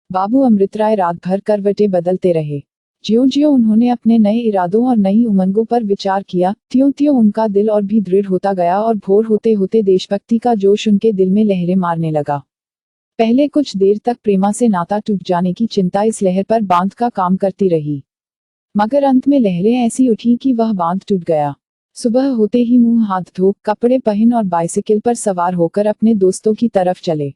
बाबू अमृत राय रात भर करवटें बदलते रहे। ज्यों-ज्यों उन्होंने अपने नए इरादों और नई उमंगों पर विचार किया, त्यों-त्यों उनका दिल और भी दृढ़ होता गया और भोर होते-होते देशभक्ति का जोश उनके दिल में लहरें मारने लगा। पहले कुछ देर तक प्रेमा से नाता टूट जाने की चिंता इस लहर पर बांध का काम करती रही, मगर अंत में लहरें ऐसी उठी कि वह बांध टूट गया। सुबह होते ही मुंह हाथ धो, कपड़े पहन और बाइसिकल पर सवार होकर अपने दोस्तों की तरफ चले।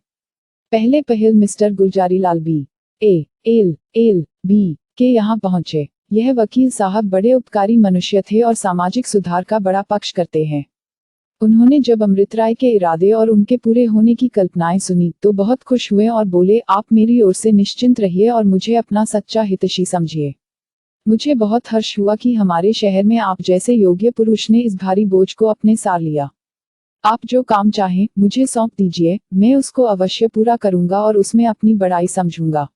पहले पहल मिस्टर गुलजारीलाल B.A.L.L.B. के यहाँ पहुंचे। यह वकील साहब बड़े उपकारी मनुष्य थे और सामाजिक सुधार का बड़ा पक्ष करते हैं। उन्होंने जब अमृत राय के इरादे और उनके पूरे होने की कल्पनाएं सुनी तो बहुत खुश हुए और बोले, आप मेरी ओर से निश्चिंत रहिए और मुझे अपना सच्चा हितैषी समझिए। मुझे बहुत हर्ष हुआ कि हमारे शहर में आप जैसे योग्य पुरुष ने इस भारी बोझ को अपने सार लिया। आप जो काम चाहें मुझे सौंप दीजिए, मैं उसको अवश्य पूरा करूंगा और उसमें अपनी बड़ाई समझूंगा।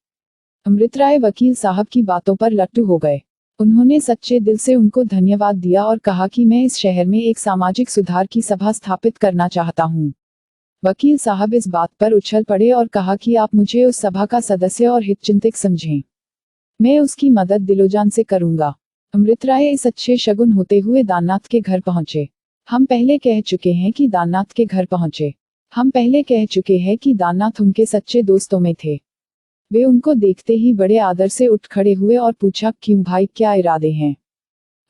अमृत राय वकील साहब की बातों पर लट्टू हो गए। उन्होंने सच्चे दिल से उनको धन्यवाद दिया और कहा कि मैं इस शहर में एक सामाजिक सुधार की सभा स्थापित करना चाहता हूँ। वकील साहब इस बात पर उछल पड़े और कहा कि आप मुझे उस सभा का सदस्य और हितचिंतक समझें। मैं उसकी मदद दिलोजान से करूंगा। अमृत राय इस अच्छे शगुन होते हुए दाननाथ के घर पहुंचे। हम पहले कह चुके हैं कि दाननाथ उनके सच्चे दोस्तों में थे। वे उनको देखते ही बड़े आदर से उठ खड़े हुए और पूछा, क्यों भाई, क्या इरादे हैं?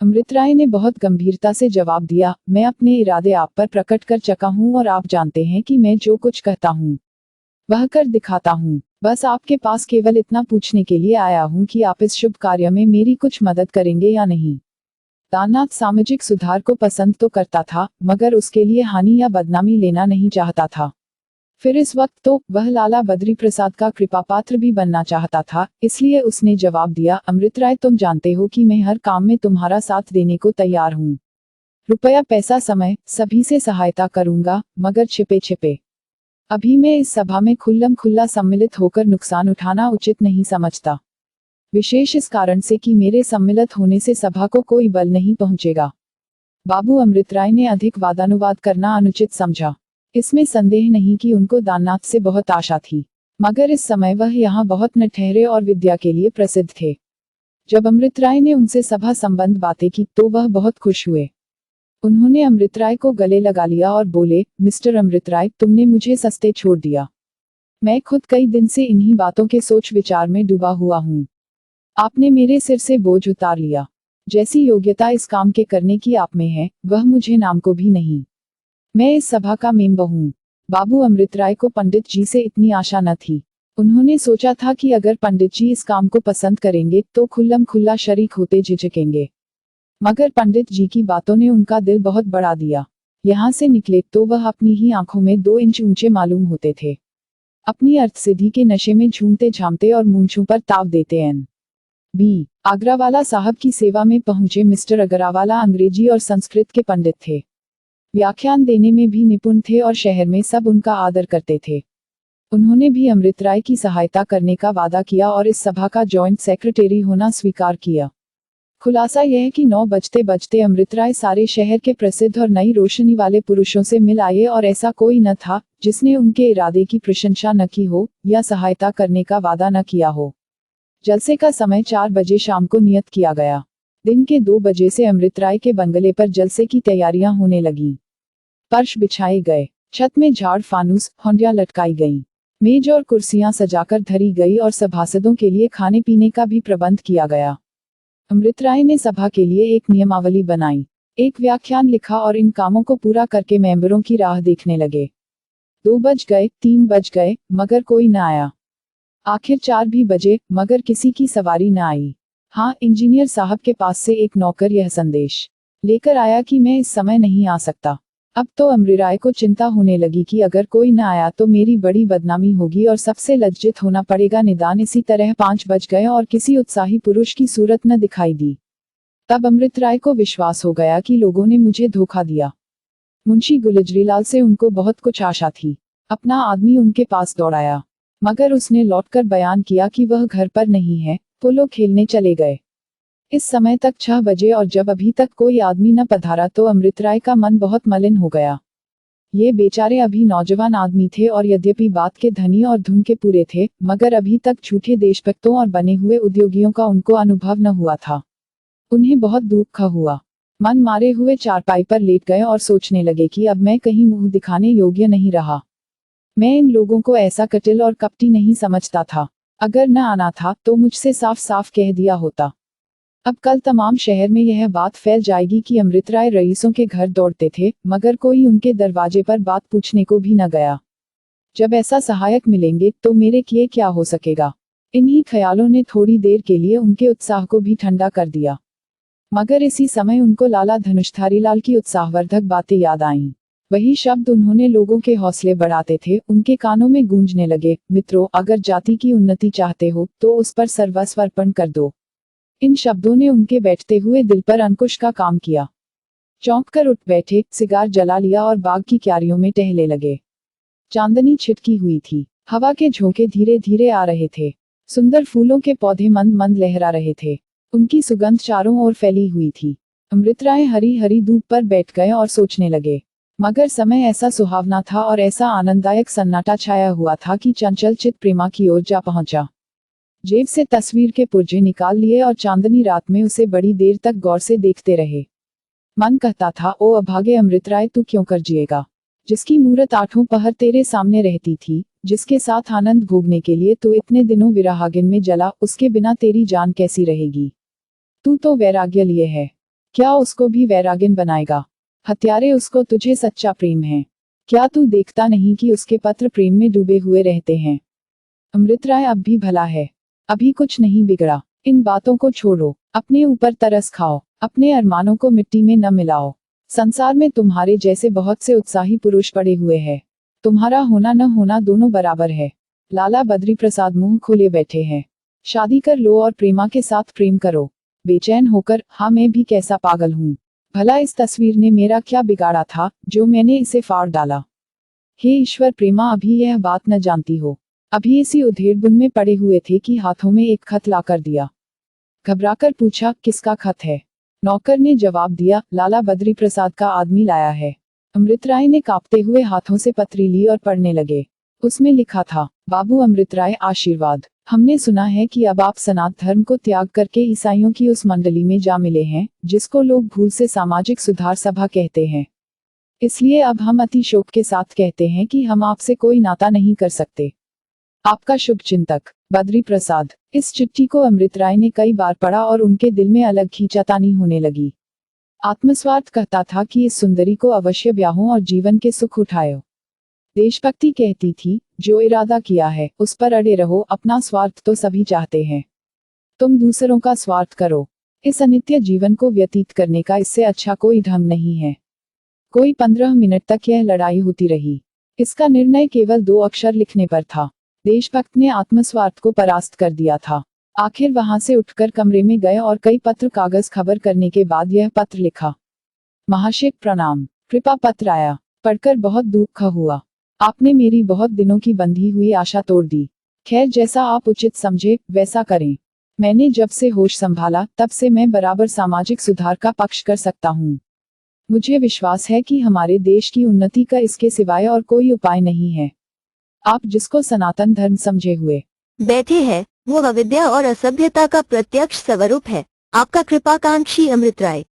अमृत राय ने बहुत गंभीरता से जवाब दिया, मैं अपने इरादे आप पर प्रकट कर चुका हूँ और आप जानते हैं कि मैं जो कुछ कहता हूँ वह कर दिखाता हूँ। बस आपके पास केवल इतना पूछने के लिए आया हूँ कि आप इस शुभ कार्य में मेरी कुछ मदद करेंगे या नहीं। दाननाथ सामाजिक सुधार को पसंद तो करता था, मगर उसके लिए हानि या बदनामी लेना नहीं चाहता था। फिर इस वक्त तो वह लाला बद्री प्रसाद का कृपापात्र भी बनना चाहता था, इसलिए उसने जवाब दिया, अमृत राय, तुम जानते हो कि मैं हर काम में तुम्हारा साथ देने को तैयार हूँ। रुपया, पैसा, समय, सभी से सहायता करूंगा, मगर छिपे छिपे। अभी मैं इस सभा में खुल्लम खुल्ला सम्मिलित होकर नुकसान उठाना उचित नहीं समझता, विशेष इस कारण से कि मेरे सम्मिलित होने से सभा को कोई बल नहीं पहुंचेगा। बाबू अमृत राय ने अधिक वादानुवाद करना अनुचित समझा। इसमें संदेह नहीं कि उनको दाननाथ से बहुत आशा थी, मगर इस समय वह यहाँ बहुत न ठहरे और विद्या के लिए प्रसिद्ध थे। जब अमृत राय ने उनसे सभा संबंध बातें की तो वह बहुत खुश हुए। उन्होंने अमृत राय को गले लगा लिया और बोले, मिस्टर अमृत राय, तुमने मुझे सस्ते छोड़ दिया। मैं खुद कई दिन से इन्हीं बातों के सोच विचार में डूबा हुआ हूँ। आपने मेरे सिर से बोझ उतार लिया। जैसी योग्यता इस काम के करने की आप में है, वह मुझे नाम को भी नहीं। मैं इस सभा का मेंबर हूँ। बाबू अमृत राय को पंडित जी से इतनी आशा न थी। उन्होंने सोचा था कि अगर पंडित जी इस काम को पसंद करेंगे तो खुल्लम खुल्ला शरीक होते झिझकेंगे, मगर पंडित जी की बातों ने उनका दिल बहुत बढ़ा दिया। यहाँ से निकले तो वह अपनी ही आंखों में 2 इंच ऊंचे मालूम होते थे। अपनी अर्थसिद्धि के नशे में झूमते झामते और मूंछों पर ताव देते N.B. आगरावाला साहब की सेवा में पहुंचे मिस्टर अग्रवाला अंग्रेजी और संस्कृत के पंडित थे। व्याख्यान देने में भी निपुण थे और शहर में सब उनका आदर करते थे। उन्होंने भी अमृत राय की सहायता करने का वादा किया और इस सभा का जॉइंट सेक्रेटरी होना स्वीकार किया। खुलासा यह है कि 9 बजते बजते अमृत राय सारे शहर के प्रसिद्ध और नई रोशनी वाले पुरुषों से मिल आए और ऐसा कोई न था जिसने उनके इरादे की प्रशंसा न की हो या सहायता करने का वादा न किया हो। जलसे का समय 4 बजे शाम को नियत किया गया। दिन के 2 बजे से अमृत राय के बंगले पर जलसे की तैयारियां होने लगीं। फर्श बिछाए गए, छत में झाड़, फानूस, हौंडियां लटकाई गईं, मेज और कुर्सियां सजाकर धरी गई और सभासदों के लिए खाने पीने का भी प्रबंध किया गया। अमृत राय ने सभा के लिए एक नियमावली बनाई, एक व्याख्यान लिखा और इन कामों को पूरा करके मेंबरों की राह देखने लगे। 2 बज गए, 3 बज गए, मगर कोई न आया। आखिर 4 भी बजे, मगर किसी की सवारी न आई। हाँ, इंजीनियर साहब के पास से एक नौकर यह संदेश लेकर आया कि मैं इस समय नहीं आ सकता। अब तो अमृत राय को चिंता होने लगी कि अगर कोई न आया तो मेरी बड़ी बदनामी होगी और सबसे लज्जित होना पड़ेगा। निदान इसी तरह 5 बज गए और किसी उत्साही पुरुष की सूरत न दिखाई दी। तब अमृत राय को विश्वास हो गया कि लोगों ने मुझे धोखा दिया। मुंशी गुलजरीलाल से उनको बहुत कुछ आशा थी। अपना आदमी उनके पास दौड़ाया, मगर उसने लौटकर बयान किया कि वह घर पर नहीं है, तो लोग खेलने चले गए। इस समय तक 6 बजे और जब अभी तक कोई आदमी न पधारा तो अमृत राय का मन बहुत मलिन हो गया। ये बेचारे अभी नौजवान आदमी थे और यद्यपि बात के धनी और धुन के पूरे थे, मगर अभी तक झूठे देशभक्तों और बने हुए उद्योगियों का उनको अनुभव न हुआ था। उन्हें बहुत दुख हुआ। मन मारे हुए चारपाई पर लेट गए और सोचने लगे कि अब मैं कहीं मुंह दिखाने योग्य नहीं रहा। मैं इन लोगों को ऐसा कटिल और कपटी नहीं समझता था। अगर न आना था तो मुझसे साफ साफ कह दिया होता। अब कल तमाम शहर में यह बात फैल जाएगी कि अमृत राय रईसों के घर दौड़ते थे, मगर कोई उनके दरवाजे पर बात पूछने को भी न गया। जब ऐसा सहायक मिलेंगे तो मेरे किए क्या हो सकेगा। इन्हीं ख्यालों ने थोड़ी देर के लिए उनके उत्साह को भी ठंडा कर दिया। मगर इसी समय उनको लाला धनुषधारी लाल की उत्साहवर्धक बातें याद आईं। वही शब्द उन्होंने लोगों के हौसले बढ़ाते थे, उनके कानों में गूंजने लगे। मित्रों, अगर जाति की उन्नति चाहते हो तो उस पर सर्वस्व अर्पण कर दो। इन शब्दों ने उनके बैठते हुए दिल पर अंकुश का काम किया। चौंक कर उठ बैठे, सिगार जला लिया और बाग की क्यारियों में टहलने लगे। चांदनी छिटकी हुई थी। हवा के झोंके धीरे धीरे आ रहे थे। सुंदर फूलों के पौधे मंद मंद लहरा रहे थे। उनकी सुगंध चारों ओर फैली हुई थी। अमृत राय हरी हरी धूप पर बैठ गए और सोचने लगे। मगर समय ऐसा सुहावना था और ऐसा आनंददायक सन्नाटा छाया हुआ था कि चंचल चित प्रेमा की ओर जा पहुंचा। जेब से तस्वीर के पुर्जे निकाल लिए और चांदनी रात में उसे बड़ी देर तक गौर से देखते रहे। मन कहता था, ओ अभागे अमृत राय, तू क्यों कर जिएगा। जिसकी मूरत आठों पहर तेरे सामने रहती थी, जिसके साथ आनंद भोगने के लिए तू इतने दिनों विरहागिन में जला, उसके बिना तेरी जान कैसी रहेगी। तू तो वैराग्य लिए है, क्या उसको भी वैरागिन बनाएगा। हत्यारे, उसको तुझे सच्चा प्रेम है। क्या तू देखता नहीं कि उसके पत्र प्रेम में डूबे हुए रहते हैं। अमृत राय अब भी भला है, अभी कुछ नहीं बिगड़ा। इन बातों को छोड़ो, अपने ऊपर तरस खाओ, अपने अरमानों को मिट्टी में न मिलाओ। संसार में तुम्हारे जैसे बहुत से उत्साही पुरुष पड़े हुए हैं। तुम्हारा होना न होना दोनों बराबर है। लाला बद्री प्रसाद मुंह खोले बैठे हैं। शादी कर लो और प्रेमा के साथ प्रेम करो। बेचैन होकर, हाँ मैं भी कैसा पागल हूँ। भला इस तस्वीर ने मेरा क्या बिगाड़ा था जो मैंने इसे फाड़ डाला। हे ईश्वर, प्रेमा अभी यह बात न जानती हो। अभी इसी उधेड़बुन में पड़े हुए थे कि हाथों में एक खत ला कर दिया। घबराकर पूछा, किसका खत है। नौकर ने जवाब दिया, लाला बद्री प्रसाद का आदमी लाया है। अमृत राय ने कांपते हुए हाथों से पत्री ली और पढ़ने लगे। उसमें लिखा था, बाबू अमृत राय, आशीर्वाद। हमने सुना है कि अब आप सनातन धर्म को त्याग करके ईसाइयों की उस मंडली में जा मिले हैं जिसको लोग भूल से सामाजिक सुधार सभा कहते हैं। इसलिए अब हम अति शोक के साथ कहते हैं कि हम आपसे कोई नाता नहीं कर सकते। आपका शुभ चिंतक, बद्री प्रसाद। इस चिट्ठी को अमृत राय ने कई बार पढ़ा और उनके दिल में अलग खींचातानी होने लगी। आत्मस्वार्थ कहता था कि इस सुंदरी को अवश्य ब्याहो और जीवन के सुख उठाओ। देशभक्ति कहती थी, जो इरादा किया है उस पर अड़े रहो, अपना स्वार्थ तो सभी चाहते हैं, तुम दूसरों का स्वार्थ करो। इस अनित्य जीवन को व्यतीत करने का इससे अच्छा कोई ढंग नहीं है। कोई 15 मिनट तक यह लड़ाई होती रही। इसका निर्णय केवल 2 अक्षर लिखने पर था। देशभक्त ने आत्मस्वार्थ को परास्त कर दिया था। आखिर वहां से उठकर कमरे में गए और कई पत्र कागज खबर करने के बाद यह पत्र लिखा। महाशय प्रणाम, कृपा पत्र आया, पढ़कर बहुत दुख हुआ। आपने मेरी बहुत दिनों की बंधी हुई आशा तोड़ दी। खैर, जैसा आप उचित समझे वैसा करें। मैंने जब से होश संभाला तब से मैं बराबर सामाजिक सुधार का पक्ष कर सकता हूँ। मुझे विश्वास है कि हमारे देश की उन्नति का इसके सिवाय और कोई उपाय नहीं है। आप जिसको सनातन धर्म समझे हुए बैठे हैं, वो अविद्या और असभ्यता का प्रत्यक्ष स्वरूप है। आपका कृपाकांक्षी अमृत राय।